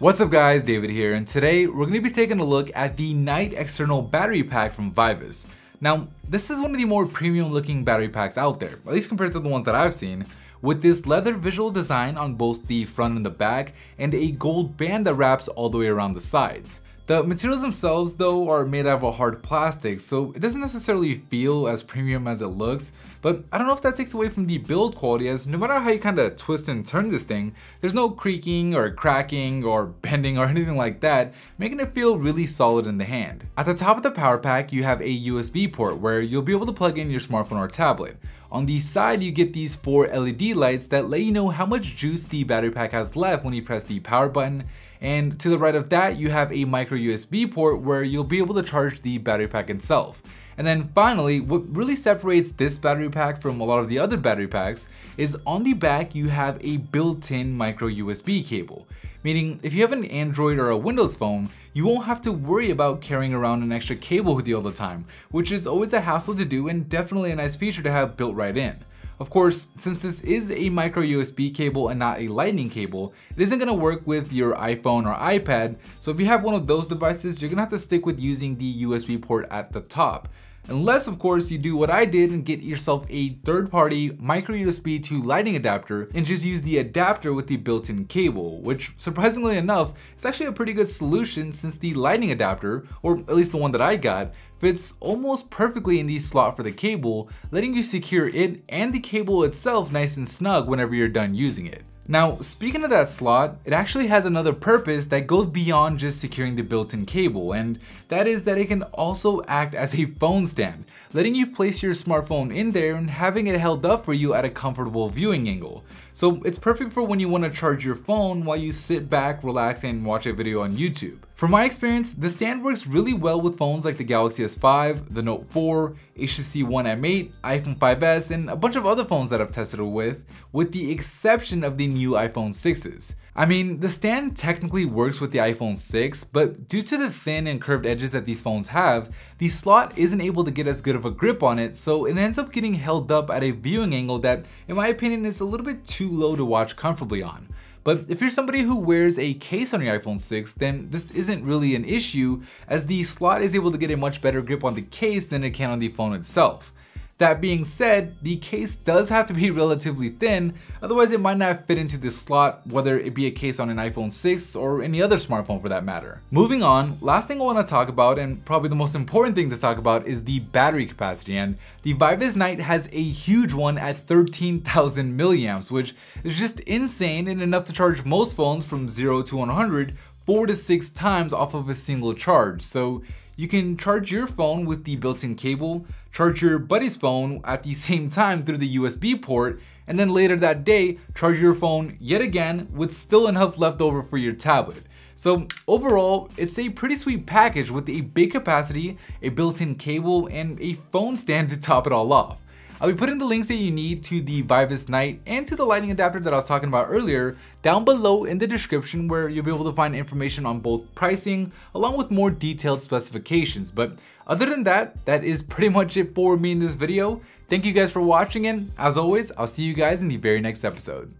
What's up guys, David here, and today we're going to be taking a look at the Knight external battery pack from Vivis. Now, this is one of the more premium looking battery packs out there, at least compared to the ones that I've seen, with this leather visual design on both the front and the back, and a gold band that wraps all the way around the sides. The materials themselves though are made out of a hard plastic, so it doesn't necessarily feel as premium as it looks, but I don't know if that takes away from the build quality, as no matter how you kind of twist and turn this thing, there's no creaking or cracking or bending or anything like that, making it feel really solid in the hand. At the top of the power pack you have a USB port where you'll be able to plug in your smartphone or tablet. On the side you get these 4 LED lights that let you know how much juice the battery pack has left when you press the power button. And to the right of that, you have a micro USB port where you'll be able to charge the battery pack itself. And then finally, what really separates this battery pack from a lot of the other battery packs is on the back you have a built-in micro USB cable. Meaning if you have an Android or a Windows phone, you won't have to worry about carrying around an extra cable with you all the time, which is always a hassle to do and definitely a nice feature to have built right in. Of course, since this is a micro USB cable and not a lightning cable, it isn't going to work with your iPhone or iPad, so if you have one of those devices, you're going to have to stick with using the USB port at the top. Unless of course you do what I did and get yourself a third-party micro USB to lightning adapter and just use the adapter with the built-in cable, which surprisingly enough is actually a pretty good solution since the lightning adapter, or at least the one that I got, fits almost perfectly in the slot for the cable, letting you secure it and the cable itself nice and snug whenever you're done using it. Now, speaking of that slot, it actually has another purpose that goes beyond just securing the built-in cable, and that is that it can also act as a phone stand, letting you place your smartphone in there and having it held up for you at a comfortable viewing angle. So it's perfect for when you want to charge your phone while you sit back, relax, and watch a video on YouTube. From my experience, the stand works really well with phones like the Galaxy S5, the Note 4, HTC One M8, iPhone 5s, and a bunch of other phones that I've tested it with the exception of the new iPhone 6s. I mean, the stand technically works with the iPhone 6, but due to the thin and curved edges that these phones have, the slot isn't able to get as good of a grip on it, so it ends up getting held up at a viewing angle that, in my opinion, is a little bit too low to watch comfortably on. But if you're somebody who wears a case on your iPhone 6, then this isn't really an issue, as the slot is able to get a much better grip on the case than it can on the phone itself. That being said, the case does have to be relatively thin, otherwise it might not fit into this slot, whether it be a case on an iPhone 6 or any other smartphone for that matter. Moving on, last thing I want to talk about, and probably the most important thing to talk about, is the battery capacity, and the Vivis Knight has a huge one at 13,000 milliamps, which is just insane and enough to charge most phones from 0 to 100 4 to 6 times off of a single charge. So you can charge your phone with the built-in cable, charge your buddy's phone at the same time through the USB port, and then later that day, charge your phone yet again with still enough left over for your tablet. So overall, it's a pretty sweet package with a big capacity, a built-in cable, and a phone stand to top it all off. I'll be putting the links that you need to the Vivis Knight and to the lightning adapter that I was talking about earlier down below in the description, where you'll be able to find information on both pricing along with more detailed specifications. But other than that, that is pretty much it for me in this video. Thank you guys for watching, and as always, I'll see you guys in the very next episode.